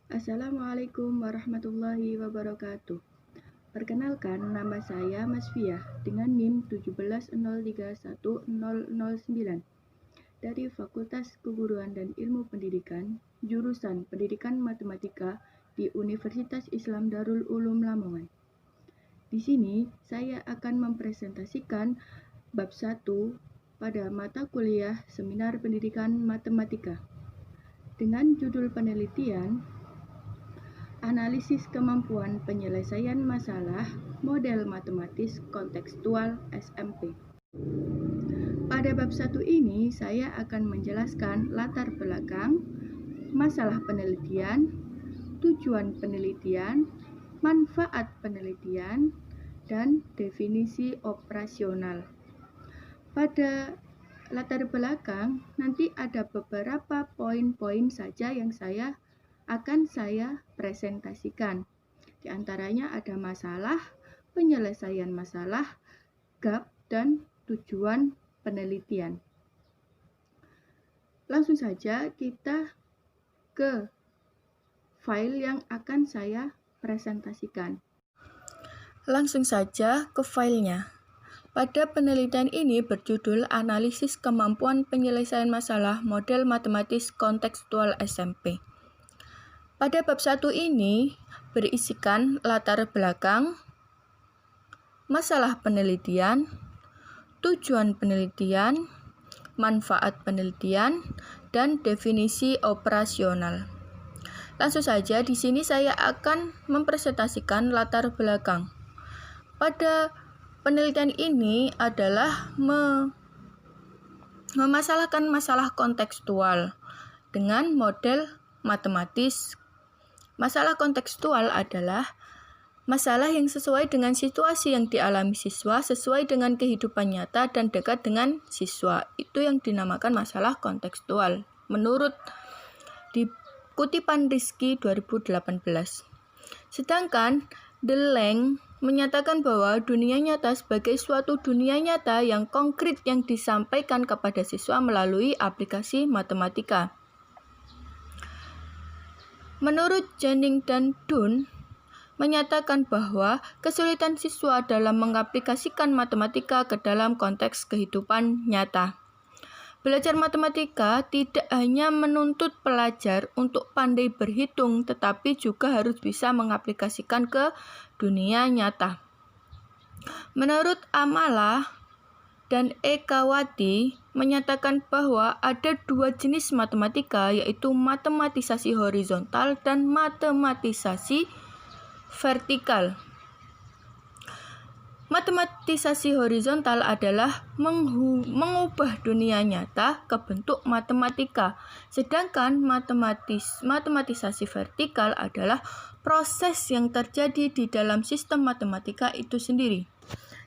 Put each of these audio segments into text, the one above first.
Assalamualaikum warahmatullahi wabarakatuh. Perkenalkan, nama saya Masfiah dengan NIM 170310009 dari Fakultas Keguruan dan Ilmu Pendidikan, jurusan Pendidikan Matematika di Universitas Islam Darul Ulum Lamongan. Di sini saya akan mempresentasikan bab 1 pada mata kuliah Seminar Pendidikan Matematika dengan judul penelitian Analisis Kemampuan Penyelesaian Masalah Model Matematis Kontekstual SMP. Pada bab 1 ini, saya akan menjelaskan latar belakang, masalah penelitian, tujuan penelitian, manfaat penelitian, dan definisi operasional. Pada latar belakang, nanti ada beberapa poin-poin saja yang akan saya presentasikan. Di antaranya ada masalah, penyelesaian masalah, gap, dan tujuan penelitian. Langsung saja kita ke file yang akan saya presentasikan. Langsung saja ke filenya. Pada penelitian ini berjudul Analisis Kemampuan Penyelesaian Masalah Model Matematis Kontekstual SMP. Pada bab 1 ini berisikan latar belakang, masalah penelitian, tujuan penelitian, manfaat penelitian, dan definisi operasional. Langsung saja di sini saya akan mempresentasikan latar belakang. Pada penelitian ini adalah memasalahkan masalah kontekstual dengan model matematis. Masalah kontekstual adalah masalah yang sesuai dengan situasi yang dialami siswa, sesuai dengan kehidupan nyata dan dekat dengan siswa. Itu yang dinamakan masalah kontekstual. Menurut di kutipan Rizky 2018. Sedangkan Deleng menyatakan bahwa dunia nyata sebagai suatu dunia nyata yang konkret yang disampaikan kepada siswa melalui aplikasi matematika. Menurut Jennings dan Dunn, menyatakan bahwa kesulitan siswa dalam mengaplikasikan matematika ke dalam konteks kehidupan nyata. Belajar matematika tidak hanya menuntut pelajar untuk pandai berhitung, tetapi juga harus bisa mengaplikasikan ke dunia nyata. Menurut Amala dan Ekawati menyatakan bahwa ada dua jenis matematika, yaitu matematisasi horizontal dan matematisasi vertikal. Matematisasi horizontal adalah mengubah dunia nyata ke bentuk matematika, sedangkan matematisasi vertikal adalah proses yang terjadi di dalam sistem matematika itu sendiri.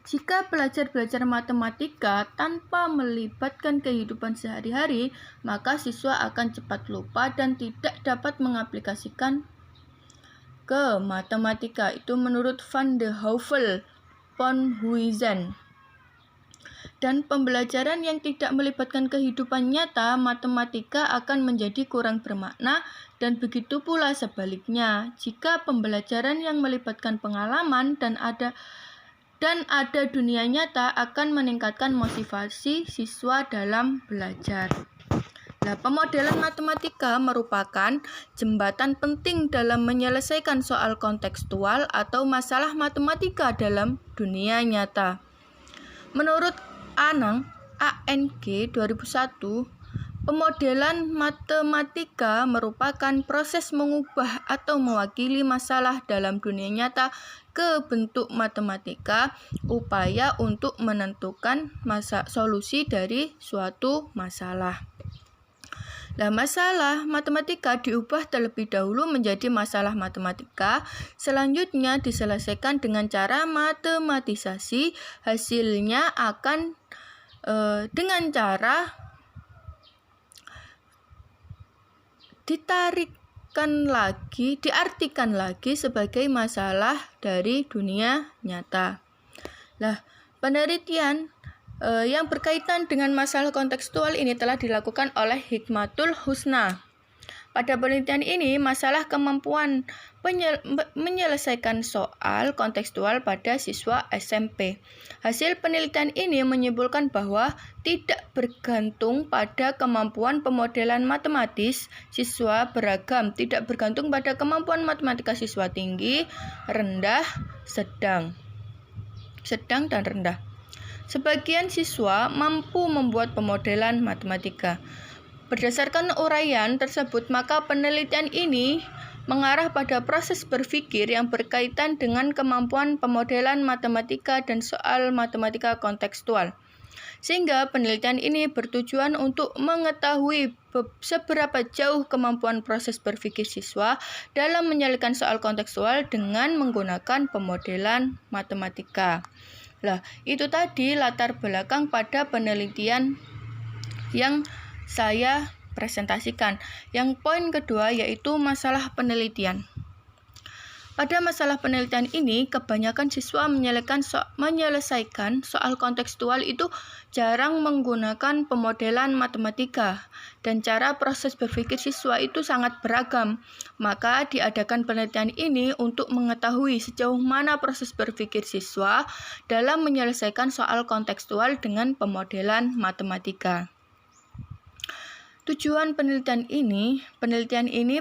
Jika pelajar belajar matematika tanpa melibatkan kehidupan sehari-hari, maka siswa akan cepat lupa dan tidak dapat mengaplikasikan ke matematika. Itu menurut Van de Heuvel von Huyzen. Dan pembelajaran yang tidak melibatkan kehidupan nyata, matematika akan menjadi kurang bermakna, dan begitu pula sebaliknya. Jika pembelajaran yang melibatkan pengalaman dan ada dunia nyata akan meningkatkan motivasi siswa dalam belajar. Nah, pemodelan matematika merupakan jembatan penting dalam menyelesaikan soal kontekstual atau masalah matematika dalam dunia nyata. Menurut ANG 2001, pemodelan matematika merupakan proses mengubah atau mewakili masalah dalam dunia nyata ke bentuk matematika, upaya untuk menentukan solusi dari suatu masalah. Nah, masalah matematika diubah terlebih dahulu menjadi masalah matematika, selanjutnya diselesaikan dengan cara matematisasi, hasilnya akan dengan cara diartikan lagi sebagai masalah dari dunia nyata. Nah, penelitian yang berkaitan dengan masalah kontekstual ini telah dilakukan oleh Hikmatul Husna. Pada penelitian ini, masalah kemampuan menyelesaikan soal kontekstual pada siswa SMP. Hasil penelitian ini menyimpulkan bahwa tidak bergantung pada kemampuan pemodelan matematis siswa beragam, tidak bergantung pada kemampuan matematika siswa tinggi, rendah, sedang dan rendah. Sebagian siswa mampu membuat pemodelan matematika. Berdasarkan uraian tersebut, maka penelitian ini mengarah pada proses berpikir yang berkaitan dengan kemampuan pemodelan matematika dan soal matematika kontekstual. Sehingga penelitian ini bertujuan untuk mengetahui seberapa jauh kemampuan proses berpikir siswa dalam menyelesaikan soal kontekstual dengan menggunakan pemodelan matematika. Nah, itu tadi latar belakang pada penelitian yang saya presentasikan. Yang poin kedua yaitu masalah penelitian. Pada masalah penelitian ini, kebanyakan siswa menyelesaikan soal kontekstual itu jarang menggunakan pemodelan matematika, dan cara proses berpikir siswa itu sangat beragam. Maka diadakan penelitian ini untuk mengetahui sejauh mana proses berpikir siswa dalam menyelesaikan soal kontekstual dengan pemodelan matematika. Tujuan penelitian ini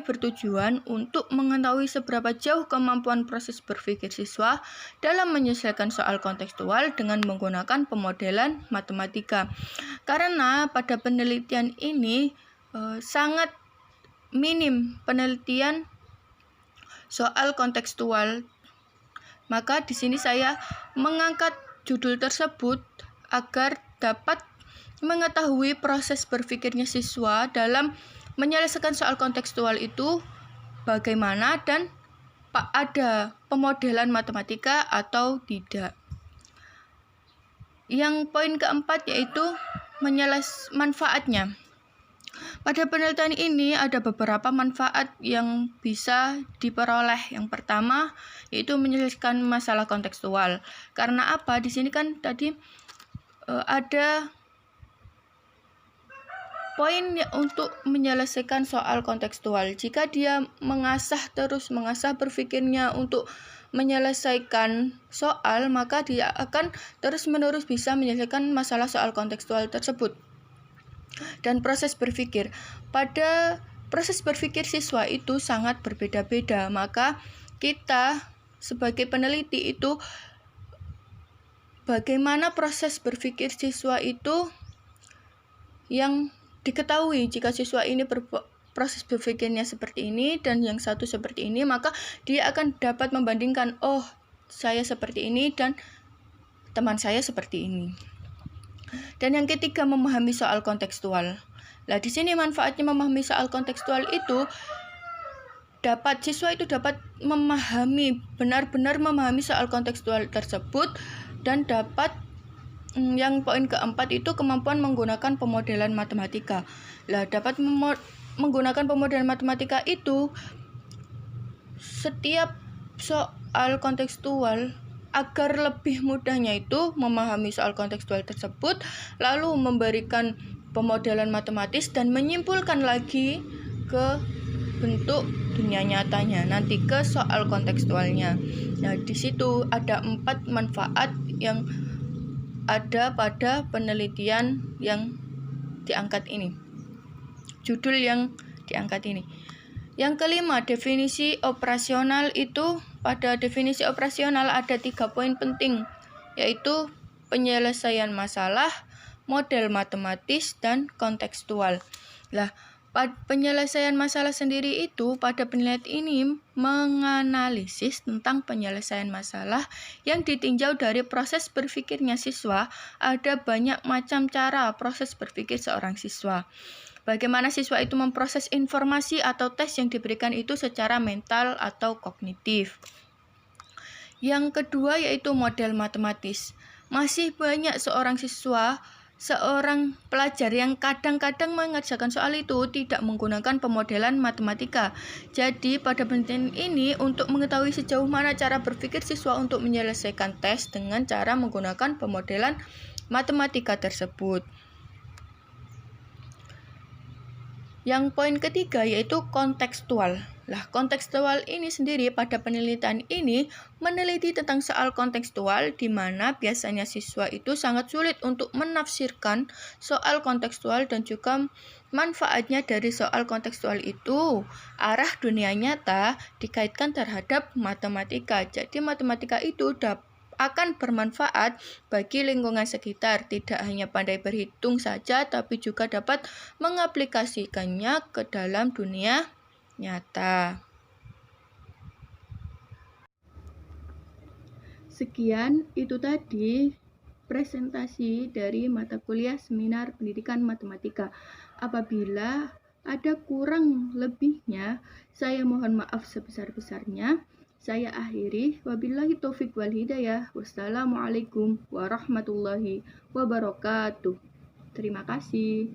bertujuan untuk mengetahui seberapa jauh kemampuan proses berpikir siswa dalam menyelesaikan soal kontekstual dengan menggunakan pemodelan matematika. Karena pada penelitian ini sangat minim penelitian soal kontekstual, maka di sini saya mengangkat judul tersebut agar dapat mengetahui proses berpikirnya siswa dalam menyelesaikan soal kontekstual itu bagaimana dan ada pemodelan matematika atau tidak. Yang poin keempat yaitu manfaatnya. Pada penelitian ini ada beberapa manfaat yang bisa diperoleh. Yang pertama yaitu menyelesaikan masalah kontekstual. Karena apa? Di sini kan tadi ada poin untuk menyelesaikan soal kontekstual. Jika dia mengasah berpikirnya untuk menyelesaikan soal, maka dia akan terus-menerus bisa menyelesaikan masalah soal kontekstual tersebut. Dan proses berpikir. Pada proses berpikir siswa itu sangat berbeda-beda, maka kita sebagai peneliti itu bagaimana proses berpikir siswa itu yang diketahui. Jika siswa ini proses berpikirnya seperti ini dan yang satu seperti ini, maka dia akan dapat membandingkan, oh saya seperti ini dan teman saya seperti ini. Dan yang ketiga, memahami soal kontekstual. Nah, di sini manfaatnya memahami soal kontekstual itu siswa itu dapat benar-benar memahami soal kontekstual tersebut, dan dapat yang poin keempat itu kemampuan menggunakan pemodelan matematika. Dapat menggunakan pemodelan matematika itu setiap soal kontekstual agar lebih mudahnya itu memahami soal kontekstual tersebut, lalu memberikan pemodelan matematis dan menyimpulkan lagi ke bentuk dunia nyatanya, nanti ke soal kontekstualnya. Nah, di situ ada 4 manfaat yang ada pada penelitian yang diangkat ini. Judul yang diangkat ini. Yang kelima, definisi operasional itu pada definisi operasional ada 3 poin penting, yaitu penyelesaian masalah, model matematis, dan kontekstual. Penyelesaian masalah sendiri itu pada penelitian ini menganalisis tentang penyelesaian masalah yang ditinjau dari proses berpikirnya siswa. Ada banyak macam cara proses berpikir seorang siswa. Bagaimana siswa itu memproses informasi atau tes yang diberikan itu secara mental atau kognitif. Yang kedua yaitu model matematis. Masih banyak seorang pelajar yang kadang-kadang mengerjakan soal itu tidak menggunakan pemodelan matematika. Jadi pada penelitian ini untuk mengetahui sejauh mana cara berpikir siswa untuk menyelesaikan tes dengan cara menggunakan pemodelan matematika tersebut. Yang poin ketiga yaitu kontekstual. Lah, kontekstual ini sendiri pada penelitian ini meneliti tentang soal kontekstual di mana biasanya siswa itu sangat sulit untuk menafsirkan soal kontekstual dan juga manfaatnya dari soal kontekstual itu. Arah dunia nyata dikaitkan terhadap matematika. Jadi matematika itu akan bermanfaat bagi lingkungan sekitar, tidak hanya pandai berhitung saja, tapi juga dapat mengaplikasikannya ke dalam dunia nyata. Sekian itu tadi presentasi dari mata kuliah seminar pendidikan matematika. Apabila ada kurang lebihnya, saya mohon maaf sebesar-besarnya. Saya akhiri, wabillahi taufik wal hidayah. Wassalamualaikum warahmatullahi wabarakatuh. Terima kasih.